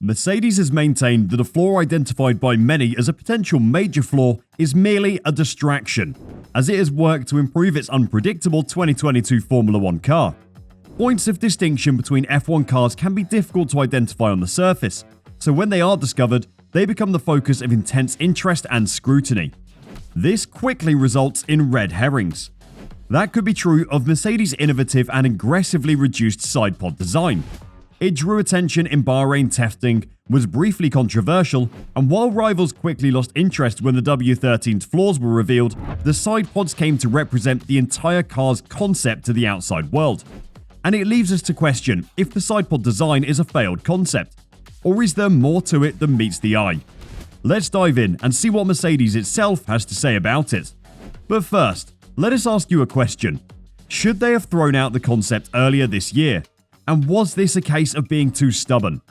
Mercedes has maintained that a flaw identified by many as a potential major flaw is merely a distraction, as it has worked to improve its unpredictable 2022 Formula 1 car. Points of distinction between F1 cars can be difficult to identify on the surface, so when they are discovered, they become the focus of intense interest and scrutiny. This quickly results in red herrings. That could be true of Mercedes' innovative and aggressively reduced sidepod design. It drew attention in Bahrain testing, was briefly controversial, and while rivals quickly lost interest when the W13's flaws were revealed, the sidepods came to represent the entire car's concept to the outside world. And it leaves us to question if the sidepod design is a failed concept, or is there more to it than meets the eye? Let's dive in and see what Mercedes itself has to say about it. But first, let us ask you a question. Should they have thrown out the concept earlier this year? And was this a case of being too stubborn?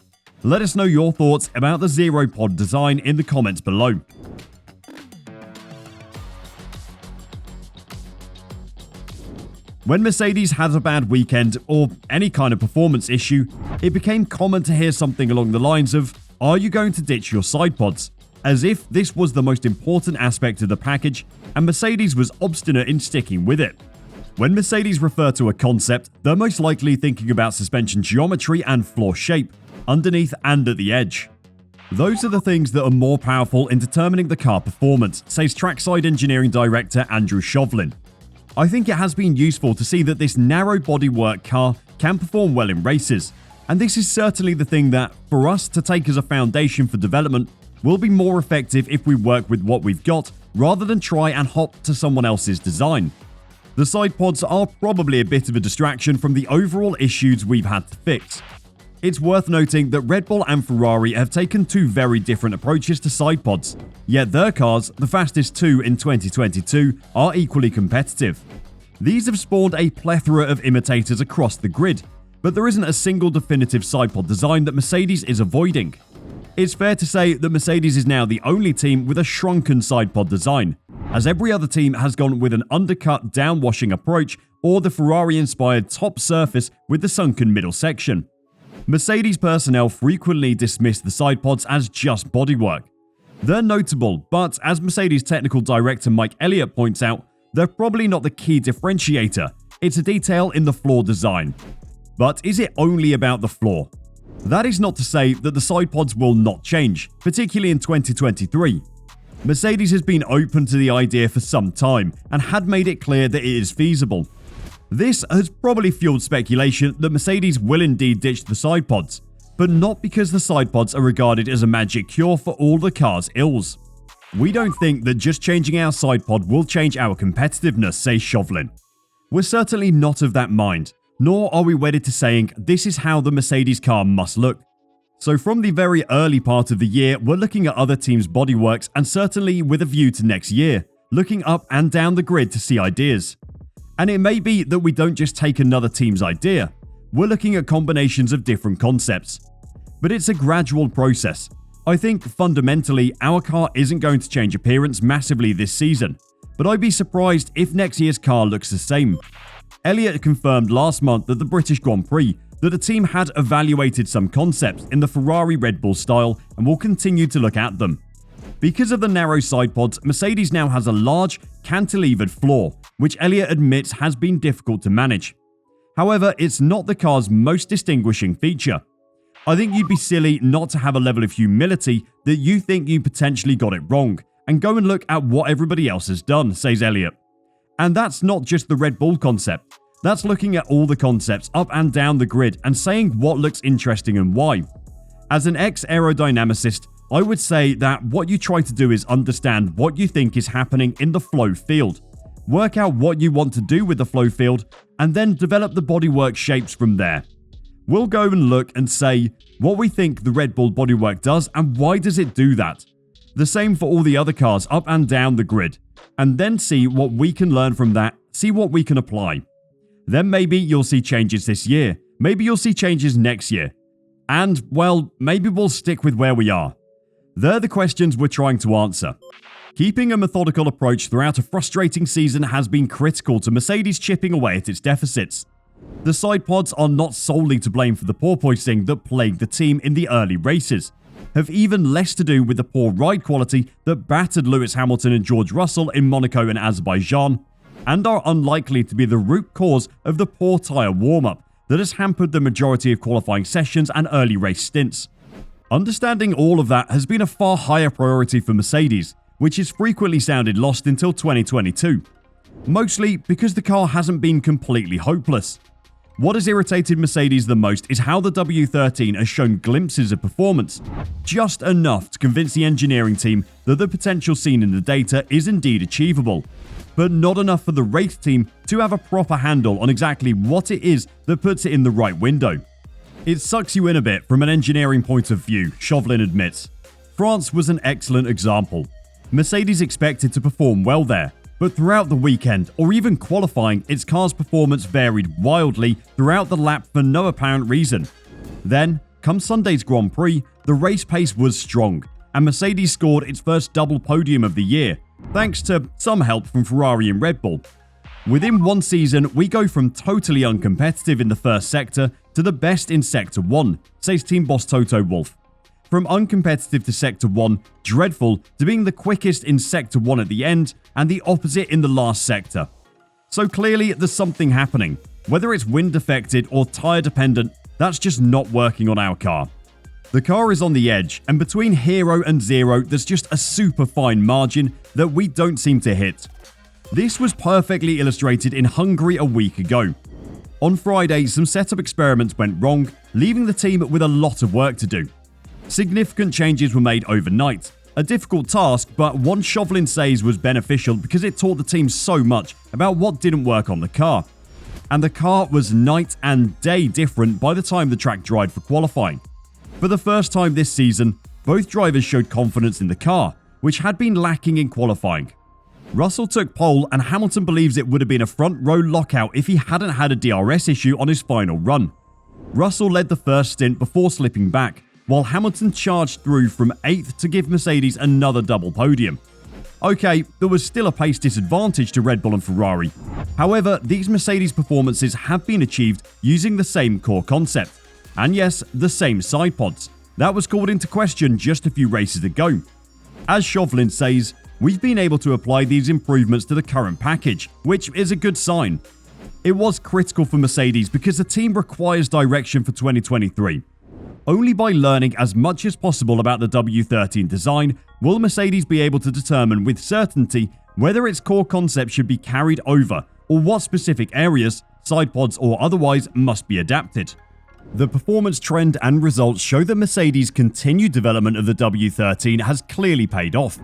Let us know your thoughts about the zero pod design in the comments below. When Mercedes has a bad weekend or any kind of performance issue, it became common to hear something along the lines of, "Are you going to ditch your sidepods?" As if this was the most important aspect of the package, and Mercedes was obstinate in sticking with it. When Mercedes refer to a concept, they're most likely thinking about suspension geometry and floor shape, underneath and at the edge. Those are the things that are more powerful in determining the car performance, says trackside engineering director Andrew Shovlin. I think it has been useful to see that this narrow bodywork car can perform well in races, and this is certainly the thing that, for us to take as a foundation for development, will be more effective if we work with what we've got rather than try and hop to someone else's design. The sidepods are probably a bit of a distraction from the overall issues we've had to fix. It's worth noting that Red Bull and Ferrari have taken two very different approaches to sidepods, yet their cars, the fastest two in 2022, are equally competitive. These have spawned a plethora of imitators across the grid, but there isn't a single definitive sidepod design that Mercedes is avoiding. It's fair to say that Mercedes is now the only team with a shrunken sidepod design, as every other team has gone with an undercut downwashing approach or the Ferrari-inspired top surface with the sunken middle section. Mercedes personnel frequently dismiss the sidepods as just bodywork. They're notable, but as Mercedes technical director Mike Elliott points out, they're probably not the key differentiator. It's a detail in the floor design. But is it only about the floor? That is not to say that the sidepods will not change, particularly in 2023. Mercedes has been open to the idea for some time and had made it clear that it is feasible. This has probably fueled speculation that Mercedes will indeed ditch the sidepods, but not because the sidepods are regarded as a magic cure for all the car's ills. We don't think that just changing our sidepod will change our competitiveness, says Shovlin. We're certainly not of that mind, nor are we wedded to saying this is how the Mercedes car must look. So from the very early part of the year, we're looking at other teams' bodyworks and certainly with a view to next year, looking up and down the grid to see ideas. And it may be that we don't just take another team's idea, we're looking at combinations of different concepts. But it's a gradual process. I think fundamentally our car isn't going to change appearance massively this season, but I'd be surprised if next year's car looks the same. Elliott confirmed last month at the British Grand Prix that the team had evaluated some concepts in the Ferrari Red Bull style and will continue to look at them. Because of the narrow sidepods, Mercedes now has a large, cantilevered floor, which Elliott admits has been difficult to manage. However, it's not the car's most distinguishing feature. I think you'd be silly not to have a level of humility that you think you potentially got it wrong, and go and look at what everybody else has done, says Elliott. And that's not just the Red Bull concept. That's looking at all the concepts up and down the grid and saying what looks interesting and why. As an ex-aerodynamicist, I would say that what you try to do is understand what you think is happening in the flow field. Work out what you want to do with the flow field, and then develop the bodywork shapes from there. We'll go and look and say what we think the Red Bull bodywork does and why does it do that. The same for all the other cars up and down the grid, and then see what we can learn from that, see what we can apply. Then maybe you'll see changes this year, maybe you'll see changes next year, and, well, maybe we'll stick with where we are. They're the questions we're trying to answer. Keeping a methodical approach throughout a frustrating season has been critical to Mercedes chipping away at its deficits. The sidepods are not solely to blame for the porpoising that plagued the team in the early races, have even less to do with the poor ride quality that battered Lewis Hamilton and George Russell in Monaco and Azerbaijan, and are unlikely to be the root cause of the poor tyre warm-up that has hampered the majority of qualifying sessions and early race stints. Understanding all of that has been a far higher priority for Mercedes, which has frequently sounded lost until 2022. Mostly because the car hasn't been completely hopeless. What has irritated Mercedes the most is how the W13 has shown glimpses of performance, just enough to convince the engineering team that the potential seen in the data is indeed achievable, but not enough for the race team to have a proper handle on exactly what it is that puts it in the right window. It sucks you in a bit from an engineering point of view, Chauvelin admits. France was an excellent example. Mercedes expected to perform well there, but throughout the weekend, or even qualifying, its car's performance varied wildly throughout the lap for no apparent reason. Then, come Sunday's Grand Prix, the race pace was strong, and Mercedes scored its first double podium of the year, thanks to some help from Ferrari and Red Bull. Within one season, we go from totally uncompetitive in the first sector to the best in Sector 1, says team boss Toto Wolff. From uncompetitive to Sector 1, dreadful, to being the quickest in Sector 1 at the end, and the opposite in the last sector. So clearly there's something happening. Whether it's wind affected or tyre dependent, that's just not working on our car. The car is on the edge, and between hero and zero there's just a super fine margin that we don't seem to hit. This was perfectly illustrated in Hungary a week ago. On Friday, some setup experiments went wrong, leaving the team with a lot of work to do. Significant changes were made overnight. A difficult task, but one Chauvelin says was beneficial because it taught the team so much about what didn't work on the car. And the car was night and day different by the time the track dried for qualifying. For the first time this season, both drivers showed confidence in the car, which had been lacking in qualifying. Russell took pole, and Hamilton believes it would have been a front row lockout if he hadn't had a DRS issue on his final run. Russell led the first stint before slipping back, while Hamilton charged through from 8th to give Mercedes another double podium. Okay, there was still a pace disadvantage to Red Bull and Ferrari. However, these Mercedes performances have been achieved using the same core concept. And yes, the same sidepods. That was called into question just a few races ago. As Chauvelin says, we've been able to apply these improvements to the current package, which is a good sign. It was critical for Mercedes because the team requires direction for 2023. Only by learning as much as possible about the W13 design will Mercedes be able to determine with certainty whether its core concept should be carried over or what specific areas, sidepods or otherwise, must be adapted. The performance trend and results show that Mercedes' continued development of the W13 has clearly paid off.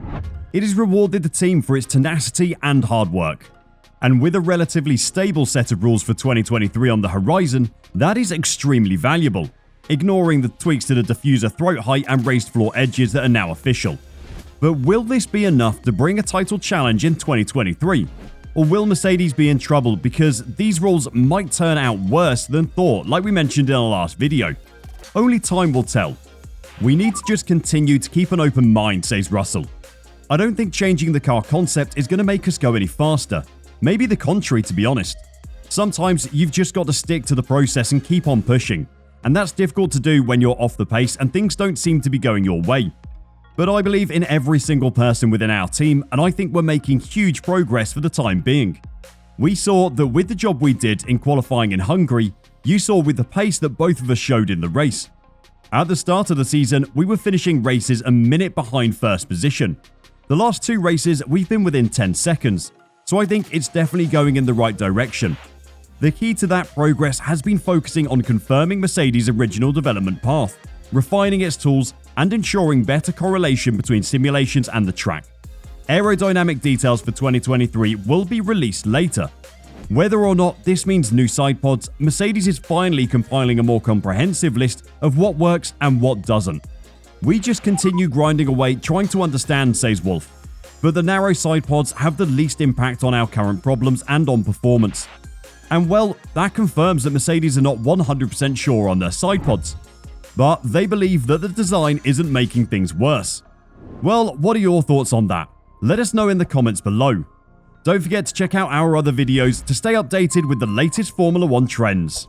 It has rewarded the team for its tenacity and hard work. And with a relatively stable set of rules for 2023 on the horizon, that is extremely valuable, ignoring the tweaks to the diffuser throat height and raised floor edges that are now official. But will this be enough to bring a title challenge in 2023? Or will Mercedes be in trouble because these rules might turn out worse than thought, like we mentioned in our last video? Only time will tell. We need to just continue to keep an open mind, says Russell. I don't think changing the car concept is going to make us go any faster. Maybe the contrary, to be honest. Sometimes you've just got to stick to the process and keep on pushing. And that's difficult to do when you're off the pace and things don't seem to be going your way. But I believe in every single person within our team, and I think we're making huge progress for the time being. We saw that with the job we did in qualifying in Hungary, you saw with the pace that both of us showed in the race. At the start of the season, we were finishing races a minute behind first position. The last two races, we've been within 10 seconds, so I think it's definitely going in the right direction. The key to that progress has been focusing on confirming Mercedes' original development path, refining its tools, and ensuring better correlation between simulations and the track. Aerodynamic details for 2023 will be released later. Whether or not this means new sidepods, Mercedes is finally compiling a more comprehensive list of what works and what doesn't. We just continue grinding away trying to understand, says Wolff. But the narrow sidepods have the least impact on our current problems and on performance. And well, that confirms that Mercedes are not 100% sure on their sidepods. But they believe that the design isn't making things worse. Well, what are your thoughts on that? Let us know in the comments below. Don't forget to check out our other videos to stay updated with the latest Formula 1 trends.